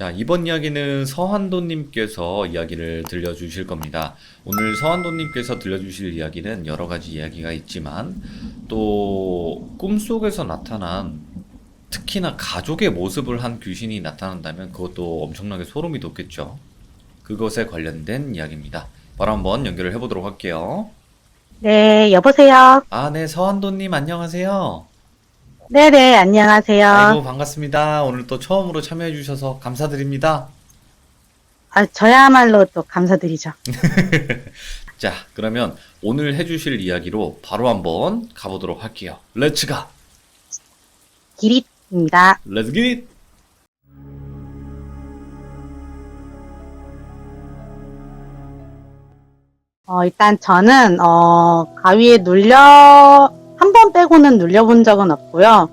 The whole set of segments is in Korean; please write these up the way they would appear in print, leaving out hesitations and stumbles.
자, 이번 이야기는 서한도님께서 이야기를 들려주실 겁니다. 오늘 서한도님께서 들려주실 이야기는 여러 가지 이야기가 있지만, 또 꿈속에서 나타난 특히나 가족의 모습을 한 귀신이 나타난다면 그것도 엄청나게 소름이 돋겠죠. 그것에 관련된 이야기입니다. 바로 한번 연결을 해보도록 할게요. 네, 여보세요? 아, 네, 서한도님 안녕하세요. 네네, 안녕하세요. 아이고, 반갑습니다. 오늘 또 처음으로 참여해주셔서 감사드립니다. 아, 저야말로 또 감사드리죠. 자, 그러면 오늘 해주실 이야기로 바로 한번 가보도록 할게요. 렛츠 가! 기릿입니다. 렛츠 기! 일단 저는, 가위에 한 번 빼고는 눌려본 적은 없고요.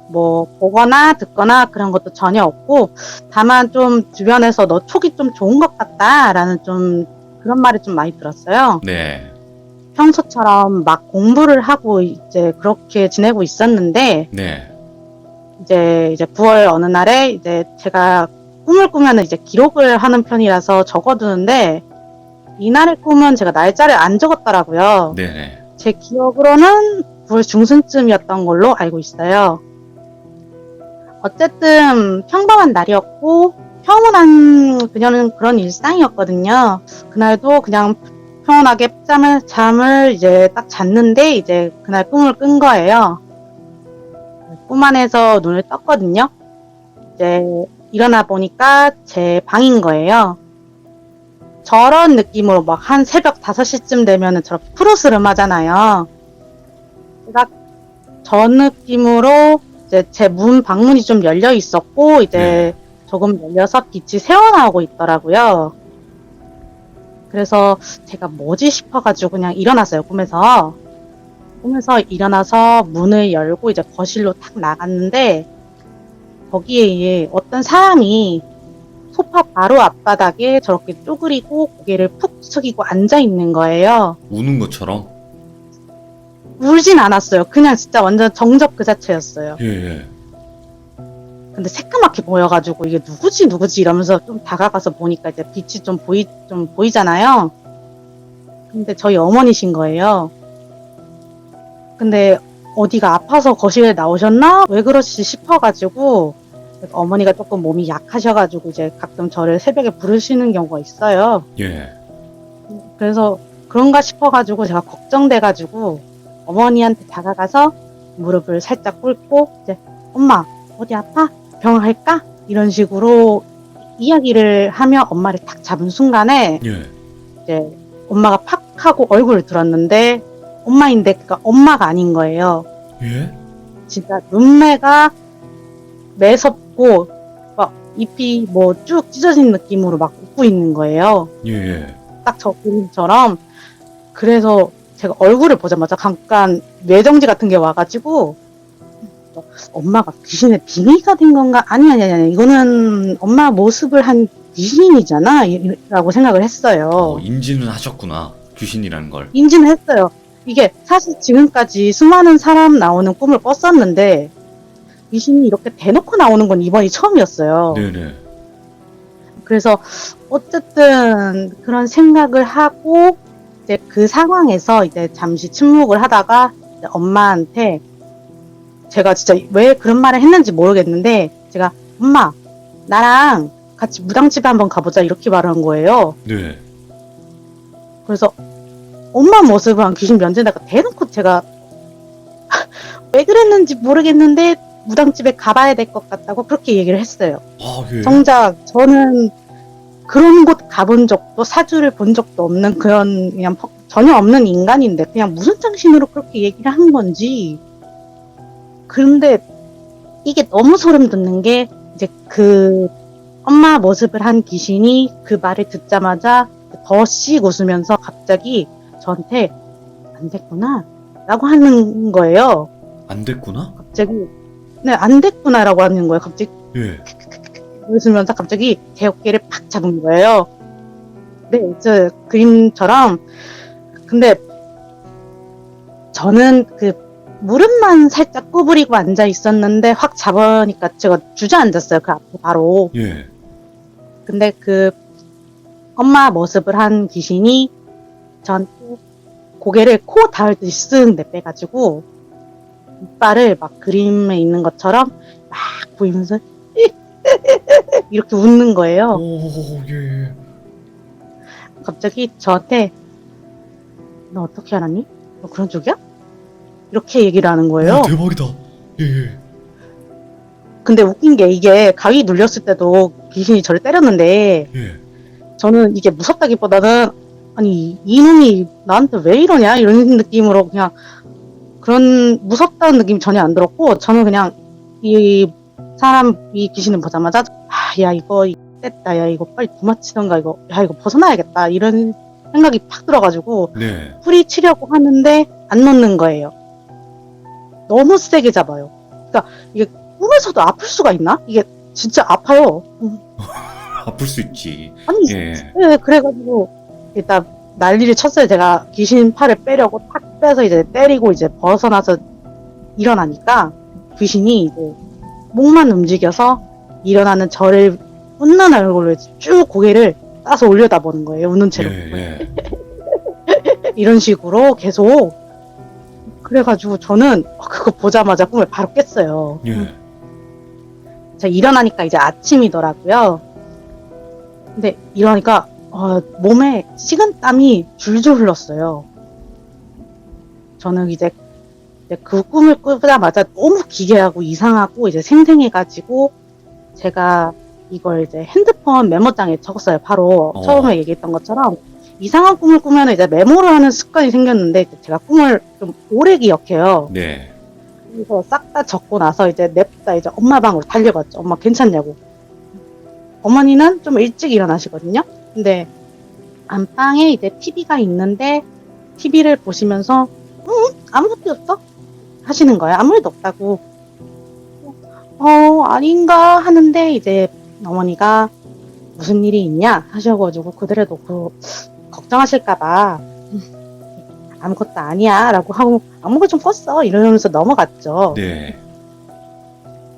뭐, 보거나 듣거나 그런 것도 전혀 없고, 다만 좀 주변에서 너 촉이 좀 좋은 것 같다라는 좀 그런 말이 좀 많이 들었어요. 네, 평소처럼 막 공부를 하고 이제 그렇게 지내고 있었는데, 네, 이제 9월 어느 날에 이제 제가 꿈을 꾸면은 이제 기록을 하는 편이라서 적어두는데 이날의 꿈은 제가 날짜를 안 적었더라고요. 네네. 제 기억으로는 9월 중순쯤이었던 걸로 알고 있어요. 어쨌든 평범한 날이었고 평온한 그녀는 그런 일상이었거든요. 그날도 그냥 평온하게 잠을 이제 딱 잤는데 이제 그날 꿈을 꾼 거예요. 꿈 안에서 눈을 떴거든요. 이제 일어나 보니까 제 방인 거예요. 저런 느낌으로 막 한 새벽 5시쯤 되면은 저렇게 푸르스름하잖아요. 딱 저 느낌으로 이제 제 방문이 좀 열려 있었고, 이제 네. 조금 열려서 빛이 새어나오고 있더라고요. 그래서 제가 뭐지 싶어가지고 그냥 일어났어요, 꿈에서. 꿈에서 일어나서 문을 열고 이제 거실로 탁 나갔는데, 거기에 어떤 사람이 소파 바로 앞바닥에 저렇게 쪼그리고 고개를 푹 숙이고 앉아 있는 거예요. 우는 것처럼? 울진 않았어요. 그냥 진짜 완전 정적 그 자체였어요. 예, 예. 근데 새까맣게 보여가지고 이게 누구지 이러면서 좀 다가가서 보니까 이제 빛이 좀 보이잖아요. 근데 저희 어머니신 거예요. 근데 어디가 아파서 거실에 나오셨나? 왜 그러시 싶어가지고 어머니가 조금 몸이 약하셔가지고 이제 가끔 저를 새벽에 부르시는 경우가 있어요. 예. 그래서 그런가 싶어가지고 제가 걱정돼가지고 어머니한테 다가가서 무릎을 살짝 꿇고 이제 엄마 어디 아파? 병원 갈까? 이런 식으로 이야기를 하며 엄마를 탁 잡은 순간에 예. 이제 엄마가 팍 하고 얼굴을 들었는데 엄마인데 그니까 엄마가 아닌 거예요. 예? 진짜 눈매가 매섭고 막 잎이 뭐 쭉 찢어진 느낌으로 막 웃고 있는 거예요. 예, 예. 딱 저 그림처럼. 그래서 제가 얼굴을 보자마자 잠깐 뇌정지 같은 게 와가지고 엄마가 귀신의 빙의가 된 건가? 아니 이거는 엄마 모습을 한 귀신이잖아 라고 생각을 했어요. 인지는 하셨구나. 귀신이라는 걸. 인지는 했어요. 이게 사실 지금까지 수많은 사람 나오는 꿈을 꿨었는데 귀신이 이렇게 대놓고 나오는 건 이번이 처음이었어요. 네네. 그래서 어쨌든 그런 생각을 하고 이제 그 상황에서 이제 잠시 침묵을 하다가 이제 엄마한테 제가 진짜 왜 그런 말을 했는지 모르겠는데 제가 엄마 나랑 같이 무당집에 한번 가보자 이렇게 말한 거예요. 네. 그래서 엄마 모습을 한 귀신 면제다가 대놓고 제가 왜 그랬는지 모르겠는데 무당집에 가봐야 될 것 같다고 그렇게 얘기를 했어요. 아, 예. 정작 저는 그런 곳 가본 적도 사주를 본 적도 없는 그런 그냥 전혀 없는 인간인데 그냥 무슨 정신으로 그렇게 얘기를 한 건지. 그런데 이게 너무 소름 돋는 게 이제 그 엄마 모습을 한 귀신이 그 말을 듣자마자 더씩 웃으면서 갑자기 저한테 안 됐구나 라고 하는 거예요. 안 됐구나? 갑자기 네, 안 됐구나 라고 하는 거예요. 갑자기 예. 웃으면서 갑자기 제 어깨를 팍 잡은 거예요. 네, 저 그림처럼. 근데 저는 그 무릎만 살짝 구부리고 앉아 있었는데 확 잡으니까 제가 주저앉았어요. 그 앞에 바로. 예. 근데 그 엄마 모습을 한 귀신이 저한테 고개를 코 닿을 듯이 쓱 내빼가지고 이빨을 막 그림에 있는 것처럼 막 보이면서 이렇게 웃는 거예요. 오, 예. 갑자기 저한테 너 어떻게 알았니? 너 그런 쪽이야? 이렇게 얘기를 하는 거예요. 와, 대박이다. 예, 예. 근데 웃긴 게 이게 가위 눌렸을 때도 귀신이 저를 때렸는데 예. 저는 이게 무섭다기보다는 아니 이놈이 나한테 왜 이러냐 이런 느낌으로 그냥 그런 무섭다는 느낌이 전혀 안 들었고 저는 그냥 이 사람 이 귀신을 보자마자 야 이거 뗐다 야 이거 빨리 도망치던가 이거 야 이거 벗어나야겠다 이런 생각이 팍 들어가지고 네. 뿌리치려고 하는데 안 놓는 거예요. 너무 세게 잡아요. 그러니까 이게 꿈에서도 아플 수가 있나? 이게 진짜 아파요. 아플 수 있지. 아니 예. 네, 그래가지고 일단 난리를 쳤어요. 제가 귀신 팔을 빼려고 탁 빼서 이제 때리고 이제 벗어나서 일어나니까 귀신이 이제 목만 움직여서 일어나는 저를 웃는 얼굴로 쭉 고개를 따서 올려다보는 거예요. 웃는 채로. 예, 예. 이런 식으로 계속 그래가지고 저는 그거 보자마자 꿈을 바로 깼어요. 예. 자 일어나니까 이제 아침이더라고요. 근데 일어나니까 몸에 식은 땀이 줄줄 흘렀어요. 저는 이제 그 꿈을 꾸자마자 너무 기괴하고 이상하고 이제 생생해가지고 제가 이걸 이제 핸드폰 메모장에 적었어요. 바로 처음에 얘기했던 것처럼 이상한 꿈을 꾸면 이제 메모를 하는 습관이 생겼는데 제가 꿈을 좀 오래 기억해요. 네. 그래서 싹 다 적고 나서 이제 냅다 이제 엄마 방으로 달려갔죠. 엄마 괜찮냐고. 어머니는 좀 일찍 일어나시거든요. 근데 안방에 이제 TV가 있는데 TV를 보시면서 아무것도 없어? 하시는 거예요. 아무 일도 없다고. 아닌가 하는데 이제 어머니가 무슨 일이 있냐 하셔가지고 그대로 놓고 걱정하실까봐 아무것도 아니야 라고 하고 안목을 좀 껐어 이러면서 넘어갔죠. 네.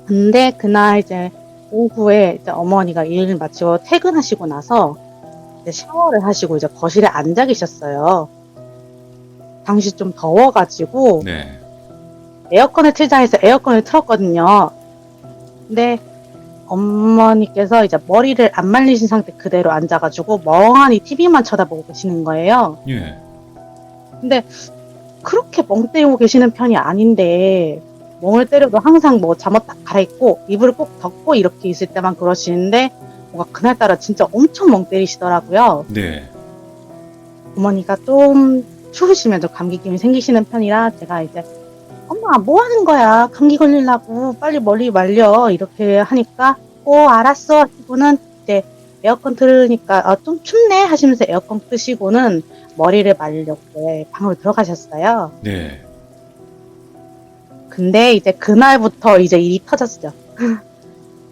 근데 그날 이제 오후에 이제 어머니가 일 마치고 퇴근하시고 나서 이제 샤워를 하시고 이제 거실에 앉아 계셨어요. 당시 좀 더워가지고 네. 에어컨을 틀자 해서 에어컨을 틀었거든요. 근데 어머니께서 이제 머리를 안 말리신 상태 그대로 앉아가지고 멍하니 TV만 쳐다보고 계시는 거예요. 예. 근데 그렇게 멍 때리고 계시는 편이 아닌데 멍을 때려도 항상 뭐 잠옷 딱 갈아입고 이불을 꼭 덮고 이렇게 있을 때만 그러시는데 뭔가 그날따라 진짜 엄청 멍 때리시더라고요. 네. 어머니가 좀 추우시면 좀 감기 기운이 생기시는 편이라 제가 이제 엄마 뭐 하는 거야 감기 걸리려고 빨리 머리 말려 이렇게 하니까 알았어 하시고는 이제 에어컨 틀으니까 좀 춥네 하시면서 에어컨 끄시고는 머리를 말리려고 방으로 들어가셨어요. 네. 근데 이제 그날부터 이제 일이 터졌죠.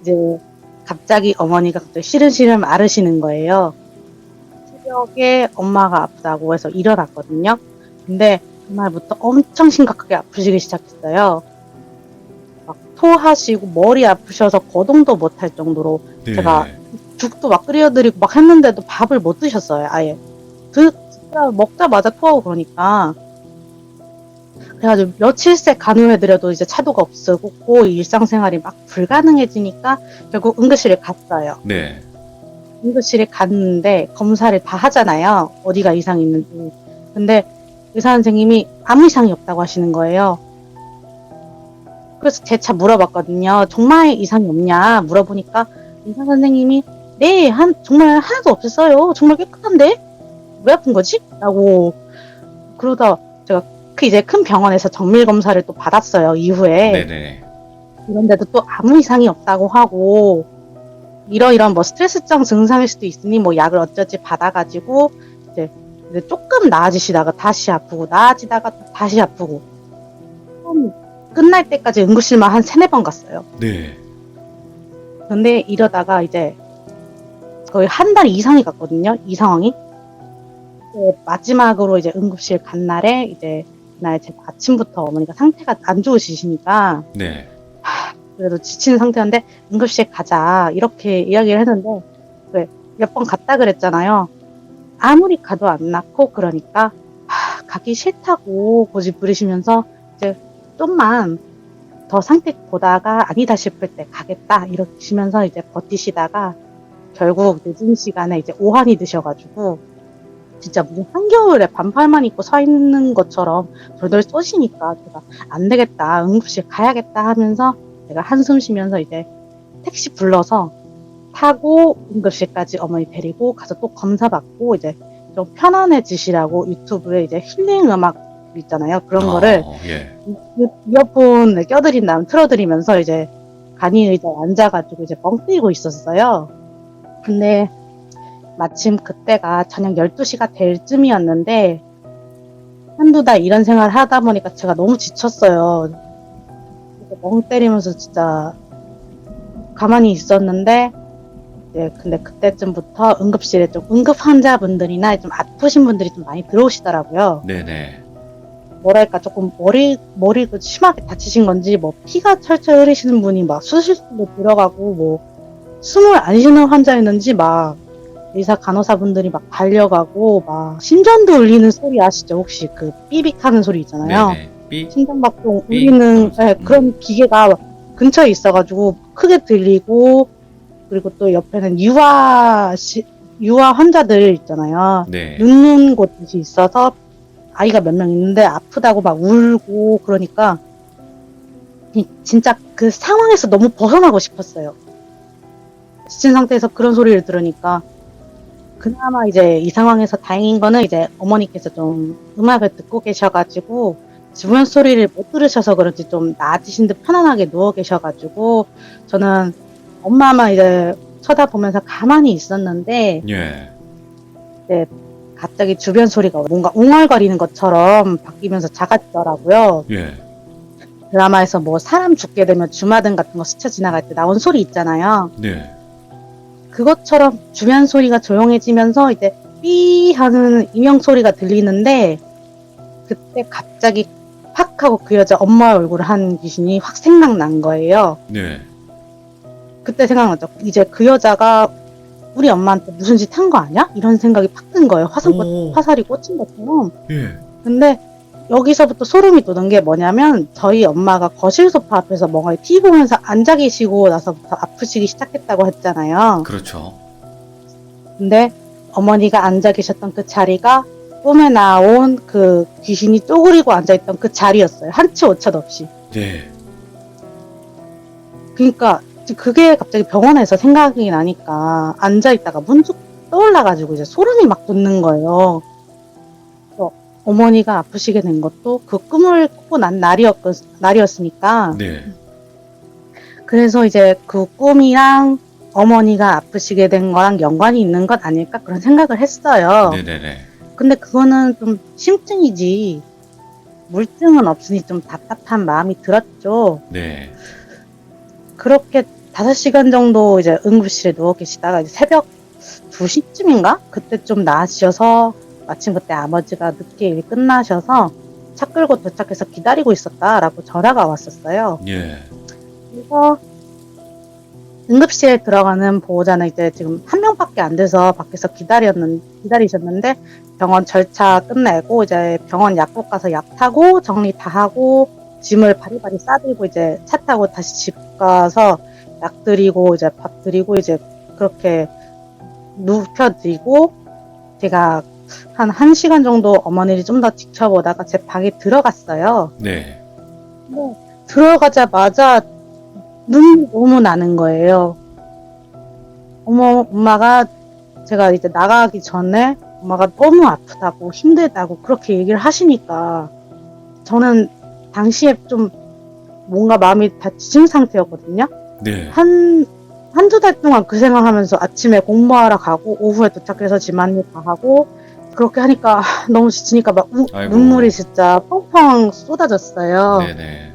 이제 갑자기 어머니가 갑자기 시름시름 앓으시는 거예요. 새벽에 엄마가 아프다고 해서 일어났거든요. 근데 그날부터 엄청 심각하게 아프시기 시작했어요. 막 토하시고 머리 아프셔서 거동도 못할 정도로 네. 제가 죽도 막 끓여드리고 막 했는데도 밥을 못 드셨어요. 아예. 진짜 먹자마자 토하고 그러니까. 그래가지고 며칠째 간호해드려도 이제 차도가 없었고 일상생활이 막 불가능해지니까 결국 응급실에 갔어요. 네. 응급실에 갔는데 검사를 다 하잖아요. 어디가 이상이 있는지. 근데 의사 선생님이 아무 이상이 없다고 하시는 거예요. 그래서 재차 물어봤거든요. 정말 이상이 없냐 물어보니까 의사 선생님이 네, 정말 하나도 없었어요. 정말 깨끗한데 왜 아픈 거지? 라고 그러다 제가 이제 큰 병원에서 정밀 검사를 또 받았어요. 이후에. 네네. 그런데도 또 아무 이상이 없다고 하고 이런 뭐 스트레스성 증상일 수도 있으니 뭐 약을 어쩌지 받아가지고 이제 조금 나아지시다가 다시 아프고 나아지다가 다시 아프고 끝날 때까지 응급실만 한 3-4번 갔어요. 네. 근데 이러다가 이제 거의 한 달 이상이 갔거든요. 이 상황이. 마지막으로 이제 응급실 간 날에 이제 그날 제가 아침부터 어머니가 상태가 안 좋으시니까 네. 그래도 지친 상태인데 응급실 가자 이렇게 이야기를 했는데 몇 번 갔다 그랬잖아요. 아무리 가도 안 낫고 그러니까 가기 싫다고 고집 부리시면서 이제 좀만 더 상태 보다가 아니다 싶을 때 가겠다 이러시면서 이제 버티시다가 결국 늦은 시간에 이제 오한이 드셔가지고 진짜 무슨 한겨울에 반팔만 입고 서 있는 것처럼 돌돌 쏘시니까 제가 안 되겠다 응급실 가야겠다 하면서 제가 한숨 쉬면서 이제 택시 불러서 타고 응급실까지 어머니 데리고 가서 또 검사 받고 이제 좀 편안해지시라고 유튜브에 이제 힐링 음악 있잖아요. 그런 거를 예. 이어폰을 껴드린 다음 틀어드리면서 이제 간이 의자에 앉아가지고 이제 멍 때리고 있었어요. 근데 마침 그때가 저녁 12시가 될 쯤이었는데 한두 달 이런 생활 하다 보니까 제가 너무 지쳤어요. 멍 때리면서 진짜 가만히 있었는데 근데 그때쯤부터 응급실에 좀 응급 환자분들이나 좀 아프신 분들이 좀 많이 들어오시더라고요. 네네. 뭐랄까 조금 머리도 심하게 다치신 건지 뭐 피가 철철 흐르시는 분이 막 수술실로 들어가고 뭐 숨을 안 쉬는 환자였는지 막 의사 간호사분들이 막 달려가고 막 심전도 울리는 소리 아시죠? 혹시 그 삐빅하는 소리 있잖아요. 네네. 삐. 심장박동 삐 울리는 하면서. 그런 기계가 근처에 있어가지고 크게 들리고 그리고 또 옆에는 유아 환자들 있잖아요. 네. 눕는 곳이 있어서 아이가 몇 명 있는데 아프다고 막 울고 그러니까 진짜 그 상황에서 너무 벗어나고 싶었어요. 지친 상태에서 그런 소리를 들으니까 그나마 이제 이 상황에서 다행인 거는 이제 어머니께서 좀 음악을 듣고 계셔가지고 주변 소리를 못 들으셔서 그런지 좀 나아지신 듯 편안하게 누워 계셔가지고 저는 엄마만 이제 쳐다보면서 가만히 있었는데 예. 이제 갑자기 주변 소리가 뭔가 웅얼거리는 것처럼 바뀌면서 작아지더라고요. 예. 드라마에서 뭐 사람 죽게 되면 주마등 같은 거 스쳐 지나갈 때 나온 소리 있잖아요. 네. 그것처럼 주변 소리가 조용해지면서 이제 삐 하는 인형 소리가 들리는데 그때 갑자기 팍 하고 그 여자 엄마 얼굴을 한 귀신이 확 생각난 거예요. 네. 그때 생각났죠. 이제 그 여자가 우리 엄마한테 무슨 짓 한 거 아니야? 이런 생각이 팍 든 거예요. 오. 화살이 꽂힌 것처럼. 예. 근데 여기서부터 소름이 돋은 게 뭐냐면 저희 엄마가 거실 소파 앞에서 뭔가 TV 보면서 앉아 계시고 나서부터 아프시기 시작했다고 했잖아요. 그렇죠. 근데 어머니가 앉아 계셨던 그 자리가 꿈에 나온 그 귀신이 쪼그리고 앉아있던 그 자리였어요. 한치 오차 없이. 네. 그러니까 그게 갑자기 병원에서 생각이 나니까 앉아있다가 문득 떠올라가지고 이제 소름이 막 돋는 거예요. 그래서 어머니가 아프시게 된 것도 그 꿈을 꾸고 난 날이었으니까. 네. 그래서 이제 그 꿈이랑 어머니가 아프시게 된 거랑 연관이 있는 것 아닐까 그런 생각을 했어요. 네네네. 근데 그거는 좀 심증이지 물증은 없으니 좀 답답한 마음이 들었죠. 네. 그렇게 5시간 정도 이제 응급실에 누워 계시다가 이제 새벽 2시쯤인가? 그때 좀 나으셔서 마침 그때 아버지가 늦게 일 끝나셔서 차 끌고 도착해서 기다리고 있었다라고 전화가 왔었어요. 예. 그래서 응급실에 들어가는 보호자는 이제 지금 한 명밖에 안 돼서 밖에서 기다리셨는데 병원 절차 끝내고 이제 병원 약국 가서 약 타고 정리 다 하고 짐을 바리바리 싸들고 이제 차 타고 다시 집 가서 약 드리고 이제 밥 드리고 이제 그렇게 눕혀드리고 제가 한 1시간 정도 어머니를 좀 더 지켜보다가 제 방에 들어갔어요. 네. 근데 들어가자마자 눈이 너무 나는 거예요. 엄마가 제가 이제 나가기 전에 엄마가 너무 아프다고 힘들다고 그렇게 얘기를 하시니까 저는 당시에 좀 뭔가 마음이 다 지친 상태였거든요. 네. 한두 달 동안 그 생각하면서 아침에 공부하러 가고 오후에 도착해서 집안일 다 하고 그렇게 하니까 너무 지치니까 막 아이고. 눈물이 진짜 펑펑 쏟아졌어요. 네네.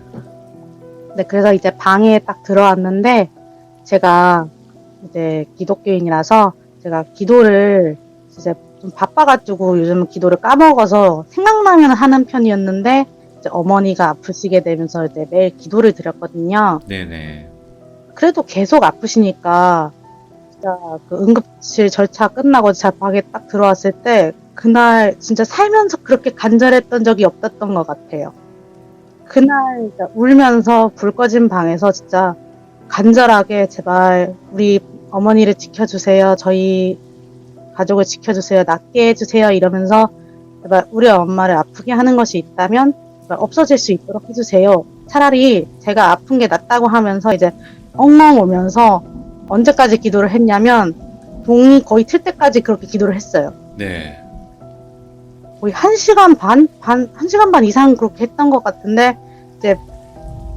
네, 그래서 이제 방에 딱 들어왔는데 제가 이제 기독교인이라서 제가 기도를 이제 좀 바빠가지고 요즘은 기도를 까먹어서 생각나면 하는 편이었는데 이제 어머니가 아프시게 되면서 이제 매일 기도를 드렸거든요. 네네. 그래도 계속 아프시니까 진짜 그 응급실 절차 끝나고 제 방에 딱 들어왔을 때 그날 진짜 살면서 그렇게 간절했던 적이 없었던 것 같아요. 그날 진짜 울면서 불 꺼진 방에서 진짜 간절하게 제발 우리 어머니를 지켜주세요. 저희 가족을 지켜주세요. 낫게 해주세요. 이러면서 제발 우리 엄마를 아프게 하는 것이 있다면 제발 없어질 수 있도록 해주세요. 차라리 제가 아픈 게 낫다고 하면서 이제 엉엉 울면서 언제까지 기도를 했냐면 동이 거의 틀 때까지 그렇게 기도를 했어요. 네. 거의 1시간 반 이상 그렇게 했던 것 같은데, 이제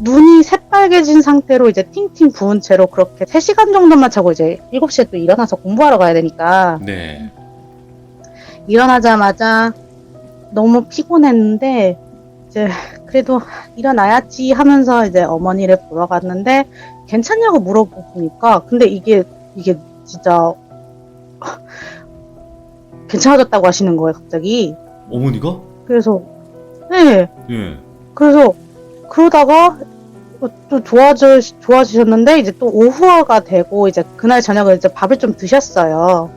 눈이 새빨개진 상태로 이제 팅팅 부은 채로 그렇게 3시간 정도만 자고 이제 7시에 또 일어나서 공부하러 가야 되니까, 네. 일어나자마자 너무 피곤했는데, 이제 그래도 일어나야지 하면서 이제 어머니를 보러 갔는데, 괜찮냐고 물어보니까, 근데 이게 진짜 괜찮아졌다고 하시는 거예요, 갑자기. 어머니가? 그래서, 네. 예. 그래서 그러다가 또 좋아지셨는데 이제 또 오후가 되고 이제 그날 저녁에 이제 밥을 좀 드셨어요.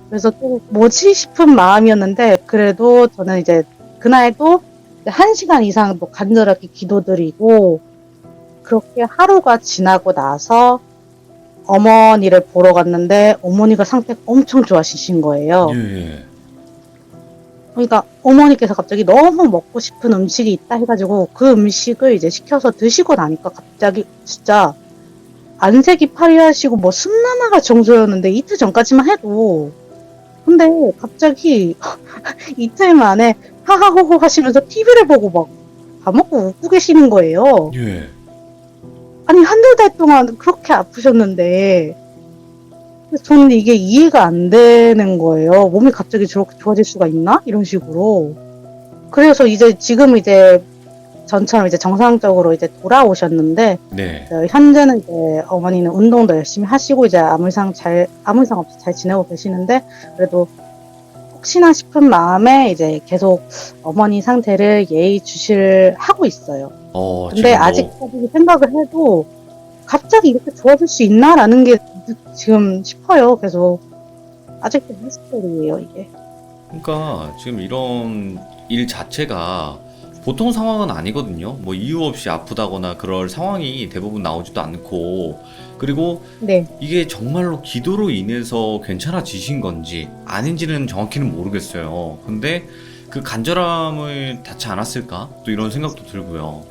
그래서 또 뭐지 싶은 마음이었는데 그래도 저는 이제 그날도 1시간 이상 또 간절하게 기도드리고 그렇게 하루가 지나고 나서 어머니를 보러 갔는데 어머니가 상태가 엄청 좋아지신 거예요. 예. 그러니까 어머니께서 갑자기 너무 먹고 싶은 음식이 있다 해가지고 그 음식을 이제 시켜서 드시고 나니까 갑자기 진짜 안색이 파리하시고 뭐 숨나마가 정도였는데 이틀 전까지만 해도 근데 갑자기 이틀 만에 하하호호 하시면서 TV를 보고 막 밥 먹고 웃고 계시는 거예요. 예. 아니 한두 달 동안 그렇게 아프셨는데 저는 이게 이해가 안 되는 거예요. 몸이 갑자기 저렇게 좋아질 수가 있나? 이런 식으로. 그래서 이제 지금 이제 전처럼 이제 정상적으로 이제 돌아오셨는데 네. 현재는 이제 어머니는 운동도 열심히 하시고 이제 아무 이상 없이 잘 지내고 계시는데 그래도 혹시나 싶은 마음에 이제 계속 어머니 상태를 예의주시하고 있어요. 근데 지금 아직까지 생각을 해도 갑자기 이렇게 좋아질 수 있나라는 게 지금 싶어요. 계속 아직도 미스터리예요 이게. 그러니까 지금 이런 일 자체가 보통 상황은 아니거든요. 뭐 이유 없이 아프다거나 그럴 상황이 대부분 나오지도 않고, 그리고 네. 이게 정말로 기도로 인해서 괜찮아지신 건지 아닌지는 정확히는 모르겠어요. 근데 그 간절함을 닿지 않았을까? 또 이런 생각도 들고요.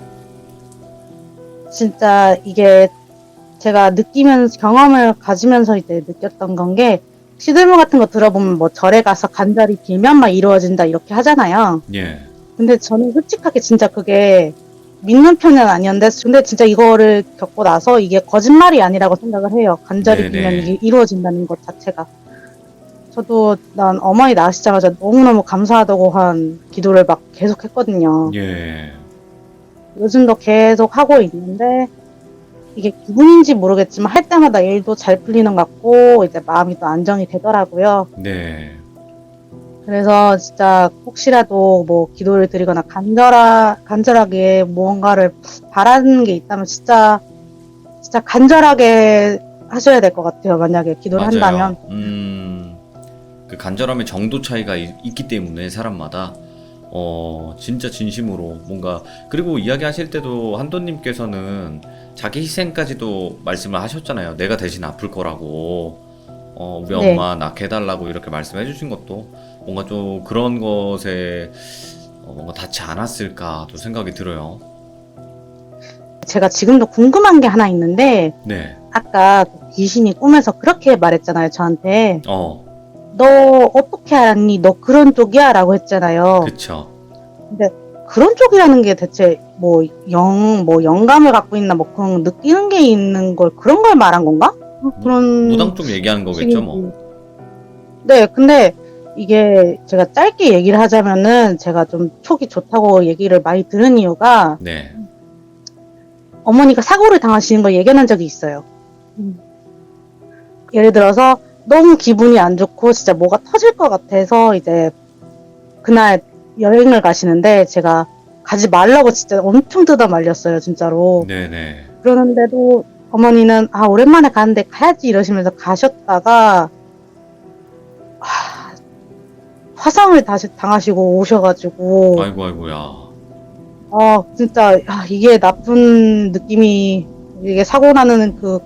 진짜 이게 제가 경험을 가지면서 이제 느꼈던 건 게 시들문 같은 거 들어보면 뭐 절에 가서 간절히 빌면 막 이루어진다 이렇게 하잖아요. 예. 근데 저는 솔직하게 진짜 그게 믿는 편은 아니었는데 근데 진짜 이거를 겪고 나서 이게 거짓말이 아니라고 생각을 해요. 간절히 네네. 빌면 이게 이루어진다는 것 자체가. 저도 난 어머니 낳으시자마자 너무너무 감사하다고 한 기도를 막 계속 했거든요. 예. 요즘도 계속 하고 있는데 이게 기분인지 모르겠지만 할 때마다 일도 잘 풀리는 것 같고 이제 마음이 또 안정이 되더라고요. 네. 그래서 진짜 혹시라도 뭐 기도를 드리거나 간절하게 무언가를 바라는 게 있다면 진짜 간절하게 하셔야 될 것 같아요. 만약에 기도를 한다면. 그 간절함의 정도 차이가 있기 때문에 사람마다 진짜 진심으로 뭔가, 그리고 이야기하실 때도 한도님께서는 자기 희생까지도 말씀을 하셨잖아요. 내가 대신 아플 거라고. 우리 네. 엄마 낳게 해달라고 이렇게 말씀해 주신 것도 뭔가 좀 그런 것에 뭔가 닿지 않았을까 또 생각이 들어요. 제가 지금도 궁금한 게 하나 있는데 네. 아까 귀신이 꿈에서 그렇게 말했잖아요. 저한테. 너 어떻게 알았니? 너 그런 쪽이야? 라고 했잖아요. 그쵸. 근데 그런 쪽이라는 게 대체 뭐 영감을 갖고 있나 뭐 그런 느끼는 게 있는 걸 그런 걸 말한 건가? 그런 무당 쪽 얘기하는 거겠죠, 뭐. 네, 근데 이게 제가 짧게 얘기를 하자면은 제가 좀 촉이 좋다고 얘기를 많이 들은 이유가 네. 어머니가 사고를 당하시는 걸 예견한 적이 있어요. 예를 들어서 너무 기분이 안 좋고 진짜 뭐가 터질 것 같아서 이제 그날 여행을 가시는데 제가 가지 말라고 진짜 엄청 뜯어 말렸어요, 진짜로. 네네. 그러는데도 어머니는 오랜만에 가는데 가야지 이러시면서 가셨다가 화상을 다시 당하시고 오셔가지고 아이고, 아이고야. 진짜 이게 나쁜 느낌이 이게 사고 나는 그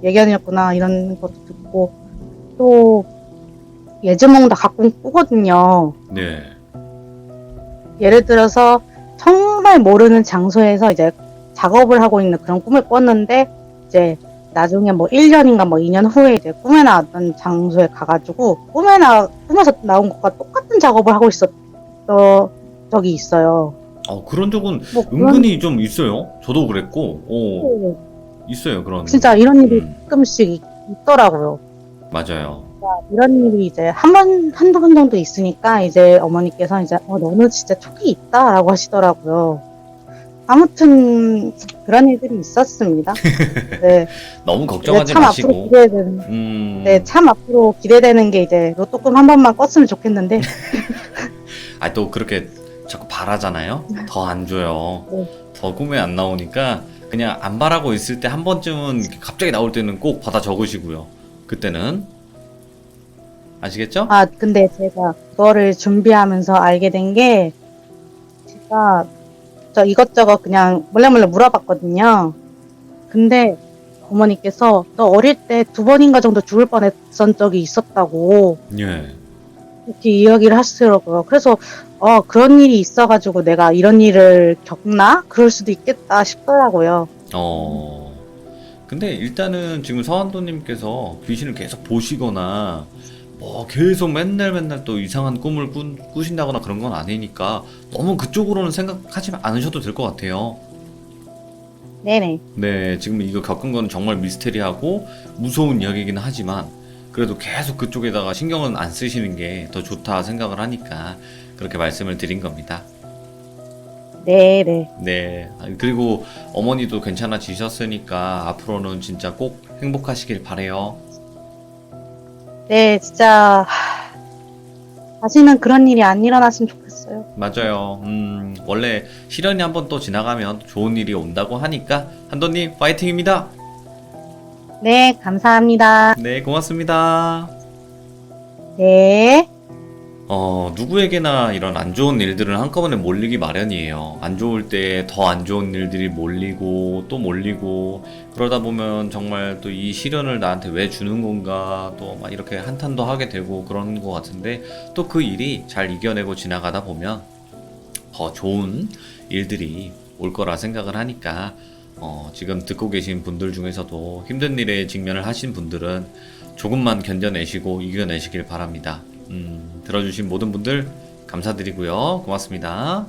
예견이었구나 이런 것도 듣고 또 예즈몽도 가끔 꾸거든요. 네. 예를 들어서 정말 모르는 장소에서 이제 작업을 하고 있는 그런 꿈을 꿨는데 이제 나중에 뭐 1년인가 뭐 2년 후에 이제 꿈에 나왔던 장소에 가가지고 꿈에서 나온 것과 똑같은 작업을 하고 있었던 적이 있어요. 그런 적은 뭐 은근히 좀 있어요. 저도 그랬고, 있어요, 그런. 진짜 이런 일이 가끔씩 있더라고요. 맞아요. 이런 일이 이제 한두 번 정도 있으니까 이제 어머니께서 이제 너는 진짜 촉이 있다라고 하시더라고요. 아무튼 그런 일들이 있었습니다. 네. 너무 걱정하지 참 마시고. 앞으로 기대되는, 네, 참 앞으로 기대되는 게 이제 로또꿈 한 번만 꿨으면 좋겠는데. 또 그렇게 자꾸 바라잖아요. 더 안 줘요. 네. 더 꿈에 안 나오니까 그냥 안 바라고 있을 때 한 번쯤은 이렇게 갑자기 나올 때는 꼭 받아 적으시고요. 그때는 아시겠죠? 근데 제가 그거를 준비하면서 알게 된 게 제가 저 이것저것 그냥 몰래 물어봤거든요. 근데 어머니께서 너 어릴 때 2번인가 정도 죽을 뻔했던 적이 있었다고 예. 이렇게 이야기를 하시더라고요. 그래서 그런 일이 있어가지고 내가 이런 일을 겪나? 그럴 수도 있겠다 싶더라고요. 근데 일단은 지금 서한도님께서 귀신을 계속 보시거나 뭐 계속 맨날 또 이상한 꿈을 꾸신다거나 그런 건 아니니까 너무 그쪽으로는 생각하지 않으셔도 될 것 같아요. 네네. 네, 지금 이거 겪은 건 정말 미스테리하고 무서운 이야기이긴 하지만 그래도 계속 그쪽에다가 신경은 안 쓰시는 게 더 좋다 생각을 하니까 그렇게 말씀을 드린 겁니다. 네네. 네, 그리고 어머니도 괜찮아지셨으니까 앞으로는 진짜 꼭 행복하시길 바래요. 네, 진짜 다시는 그런 일이 안 일어났으면 좋겠어요. 맞아요. 원래 시련이 한번 또 지나가면 좋은 일이 온다고 하니까 한도님 파이팅입니다. 네, 감사합니다. 네, 고맙습니다. 네. 누구에게나 이런 안 좋은 일들은 한꺼번에 몰리기 마련이에요. 안 좋을 때 더 안 좋은 일들이 몰리고 또 몰리고 그러다 보면 정말 또 이 시련을 나한테 왜 주는 건가 또 막 이렇게 한탄도 하게 되고 그런 것 같은데 또 그 일이 잘 이겨내고 지나가다 보면 더 좋은 일들이 올 거라 생각을 하니까 지금 듣고 계신 분들 중에서도 힘든 일에 직면을 하신 분들은 조금만 견뎌내시고 이겨내시길 바랍니다. 들어주신 모든 분들 감사드리고요. 고맙습니다.